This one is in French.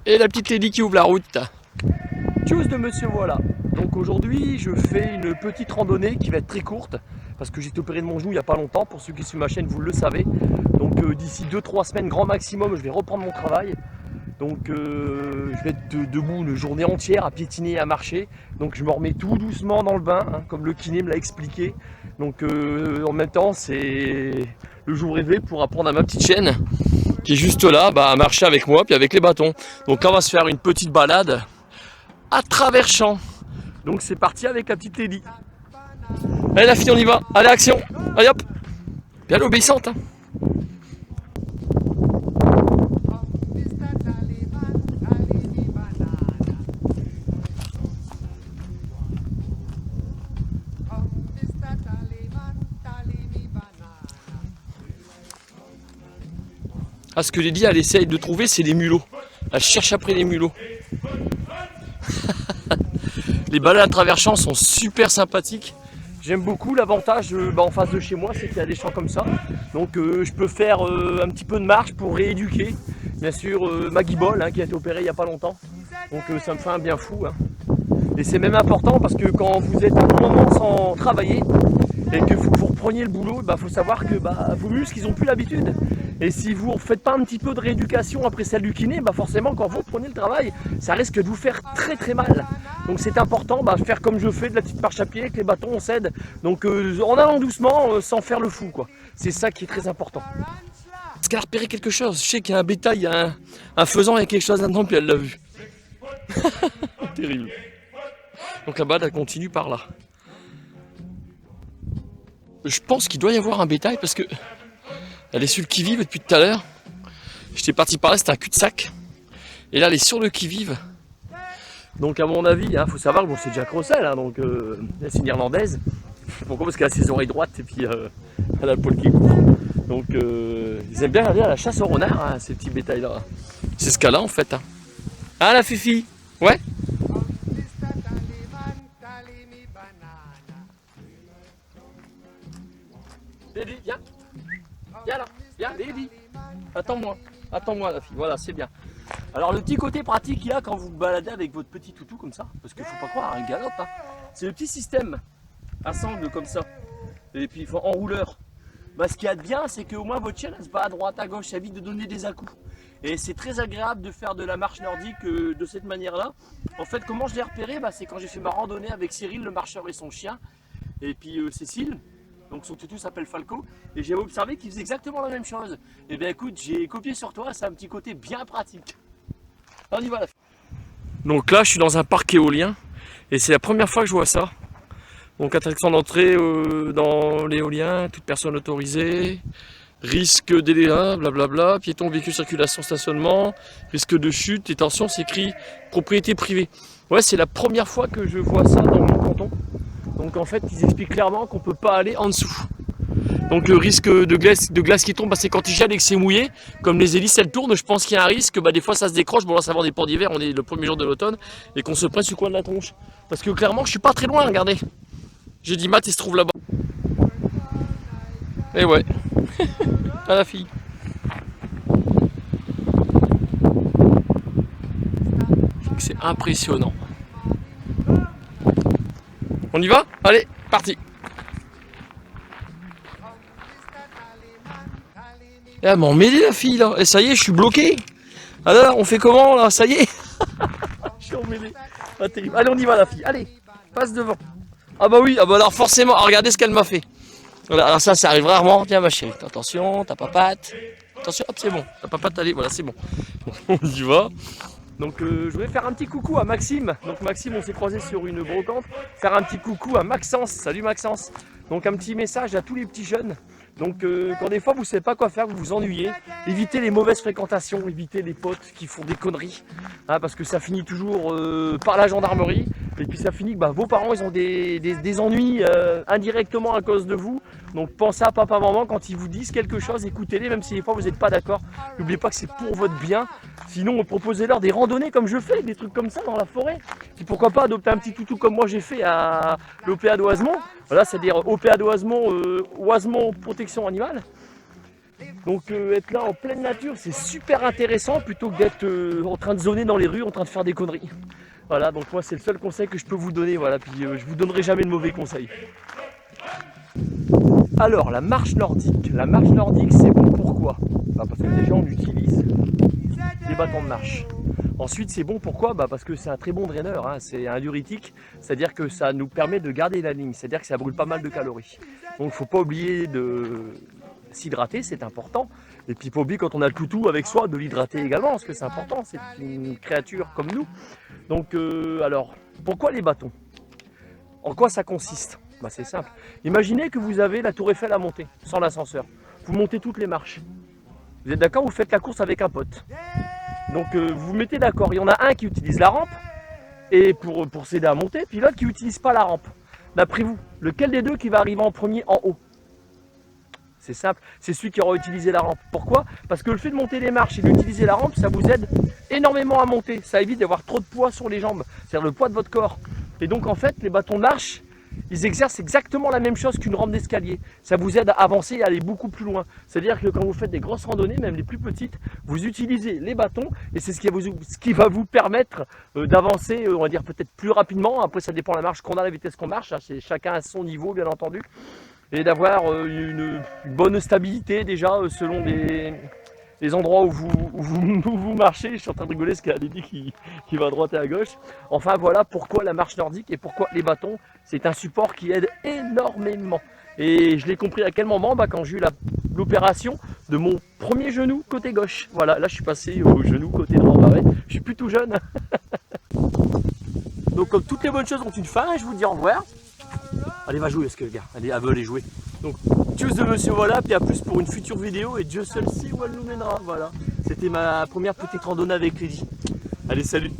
Et la petite Lady qui ouvre la route. Tchuss de monsieur, voilà. Donc aujourd'hui, je fais une petite randonnée qui va être très courte parce que j'ai été opéré de mon genou il n'y a pas longtemps. Pour ceux qui suivent ma chaîne, vous le savez. Donc d'ici 2-3 semaines, grand maximum, je vais reprendre mon travail. Donc je vais être debout une journée entière à piétiner et à marcher. Donc je me remets tout doucement dans le bain, hein, comme le kiné me l'a expliqué. Donc en même temps, c'est le jour rêvé pour apprendre à ma petite chienne qui est juste là, à marcher avec moi puis avec les bâtons. Donc là, on va se faire une petite balade à travers champs. Donc c'est parti avec la petite Lady. Allez la fille, on y va. Allez, action. Allez hop. Bien l'obéissante. Hein. Ah, ce que Lady, elle essaye de trouver, c'est les mulots. Elle cherche après les mulots. Les balades à travers champs sont super sympathiques. J'aime beaucoup. L'avantage en face de chez moi, c'est qu'il y a des champs comme ça. Donc je peux faire un petit peu de marche pour rééduquer. Bien sûr, Maggie Ball, hein, qui a été opérée il n'y a pas longtemps. Donc ça me fait un bien fou. Hein. Et c'est même important parce que quand vous êtes un bon moment sans travailler et que vous repreniez le boulot, faut savoir que vos muscles, ils n'ont plus l'habitude. Et si vous ne faites pas un petit peu de rééducation après celle du kiné, forcément quand vous reprenez le travail, ça risque de vous faire très très mal. Donc c'est important de faire comme je fais, de la petite marche à pied, avec les bâtons on cède. Donc en allant doucement, sans faire le fou, quoi. C'est ça qui est très important. Est-ce qu'elle a repéré quelque chose? Je sais qu'il y a un bétail, il y a un faisan, il y a quelque chose là-dedans, puis elle l'a vu. Terrible. Donc la balade, elle continue par là. Je pense qu'il doit y avoir un bétail parce que elle est sur le qui-vive depuis tout à l'heure. J'étais parti par là, c'était un cul-de-sac. Et là, elle est sur le qui-vive. Donc à mon avis, faut savoir que c'est Jack Russell, hein, donc c'est une irlandaise. Pourquoi? Parce qu'elle a ses oreilles droites et puis elle a le poil qui court. Donc ils aiment bien aller à la chasse au renard, hein, ces petits bétails-là. C'est ce qu'elle a en fait. Hein. Ah la Fifi? Ouais. Lady, viens. Viens là, viens, Lady. Attends-moi la fille, voilà, c'est bien. Alors le petit côté pratique qu'il y a quand vous vous baladez avec votre petit toutou comme ça, parce qu'il ne faut pas croire, un galope, hein, c'est le petit système à sangle comme ça, et puis en rouleur. Ce qu'il y a de bien, c'est qu'au moins votre chienne elle se bat à droite, à gauche, ça évite de donner des à-coups. Et c'est très agréable de faire de la marche nordique de cette manière-là. En fait, comment je l'ai repéré, c'est quand j'ai fait ma randonnée avec Cyril, le marcheur et son chien, et puis Cécile. Donc son toutou s'appelle Falco, et j'ai observé qu'il faisait exactement la même chose. Et bien écoute, j'ai copié sur toi, c'est un petit côté bien pratique. On y va la fille. Donc là, je suis dans un parc éolien, et c'est la première fois que je vois ça. Donc attraction d'entrée dans l'éolien, toute personne autorisée, risque d'éléa, blablabla, piéton, véhicule, circulation, stationnement, risque de chute, et attention, c'est écrit propriété privée. Ouais, c'est la première fois que je vois ça dans mon canton. Donc en fait, ils expliquent clairement qu'on ne peut pas aller en dessous. Donc le risque de glace qui tombe, c'est quand il gèle et que c'est mouillé. Comme les hélices elles tournent, je pense qu'il y a un risque, des fois ça se décroche. Bon là ça va des ports d'hiver, on est le premier jour de l'automne, et qu'on se prenne sur le coin de la tronche. Parce que clairement je suis pas très loin, regardez. J'ai dit Matt, il se trouve là-bas. Et ouais, à la fille. C'est impressionnant. On y va? Allez, parti. Elle m'a emmêlé la fille là. Et ça y est, je suis bloqué. Ah là, on fait comment là? Ça y est. Je suis emmêlé. Ah, terrible. Allez, on y va la fille. Allez, passe devant. Ah bah oui, alors forcément, regardez ce qu'elle m'a fait. Voilà, alors ça arrive rarement. Tiens ma chérie, attention, ta papate. Attention, hop, c'est bon. Ta papate, allez, voilà, c'est bon. On y va. Donc je voulais faire un petit coucou à Maxime. Donc Maxime, on s'est croisé sur une brocante. Faire un petit coucou à Maxence. Salut Maxence. Donc un petit message à tous les petits jeunes. Donc quand des fois vous ne savez pas quoi faire, vous vous ennuyez, évitez les mauvaises fréquentations, évitez les potes qui font des conneries, hein, parce que ça finit toujours par la gendarmerie, et puis ça finit que vos parents ils ont des ennuis indirectement à cause de vous. Donc pensez à papa, maman quand ils vous disent quelque chose, écoutez-les, même si des fois vous n'êtes pas d'accord. N'oubliez pas que c'est pour votre bien. Sinon proposez-leur des randonnées comme je fais, des trucs comme ça dans la forêt. Puis pourquoi pas adopter un petit toutou comme moi j'ai fait à l'OPA d'Oisemont. Voilà, c'est-à-dire OPA d'Oisemont, Oisemont Protection Animale. Donc être là en pleine nature, c'est super intéressant plutôt que d'être en train de zoner dans les rues, en train de faire des conneries. Voilà, donc moi c'est le seul conseil que je peux vous donner, voilà, puis je vous donnerai jamais de mauvais conseils. Alors, la marche nordique. La marche nordique, c'est bon pourquoi? Parce que déjà on utilise des bâtons de marche. Ensuite, c'est bon pourquoi? Parce que c'est un très bon draineur, hein. C'est un diurétique, c'est-à-dire que ça nous permet de garder la ligne, c'est-à-dire que ça brûle pas mal de calories. Donc il ne faut pas oublier de s'hydrater, c'est important. Et puis il faut oublier quand on a le toutou avec soi de l'hydrater également, parce que c'est important, c'est une créature comme nous. Donc alors, pourquoi les bâtons? En quoi ça consiste? C'est simple. Imaginez que vous avez la tour Eiffel à monter, sans l'ascenseur. Vous montez toutes les marches. Vous êtes d'accord? Vous faites la course avec un pote. Donc vous vous mettez d'accord. Il y en a un qui utilise la rampe et pour s'aider à monter, puis l'autre qui n'utilise pas la rampe. D'après vous, lequel des deux qui va arriver en premier en haut? C'est simple, c'est celui qui aura utilisé la rampe. Pourquoi? Parce que le fait de monter les marches et d'utiliser la rampe, ça vous aide énormément à monter. Ça évite d'avoir trop de poids sur les jambes, c'est-à-dire le poids de votre corps. Et donc en fait, les bâtons de marche, ils exercent exactement la même chose qu'une rampe d'escalier. Ça vous aide à avancer et à aller beaucoup plus loin. C'est-à-dire que quand vous faites des grosses randonnées, même les plus petites, vous utilisez les bâtons et c'est ce qui va vous permettre d'avancer, on va dire peut-être plus rapidement. Après, ça dépend de la marche qu'on a, la vitesse qu'on marche. C'est chacun à son niveau, bien entendu. Et d'avoir une bonne stabilité déjà selon les endroits où vous marchez. Je suis en train de rigoler parce qu'il y a Lady qui va à droite et à gauche. Enfin voilà pourquoi la marche nordique et pourquoi les bâtons, c'est un support qui aide énormément. Et je l'ai compris à quel moment? Quand j'ai eu l'opération de mon premier genou côté gauche. Voilà, là je suis passé au genou côté droit. Ouais, je suis plus tout jeune. Donc comme toutes les bonnes choses ont une fin, je vous dis au revoir. Allez, va jouer, parce que les gars, allez, elle veut aller jouer. Donc, tchuss de monsieur, voilà, puis à plus pour une future vidéo, et Dieu seul sait où elle nous mènera, voilà. C'était ma première petite randonnée avec Lady. Allez, salut!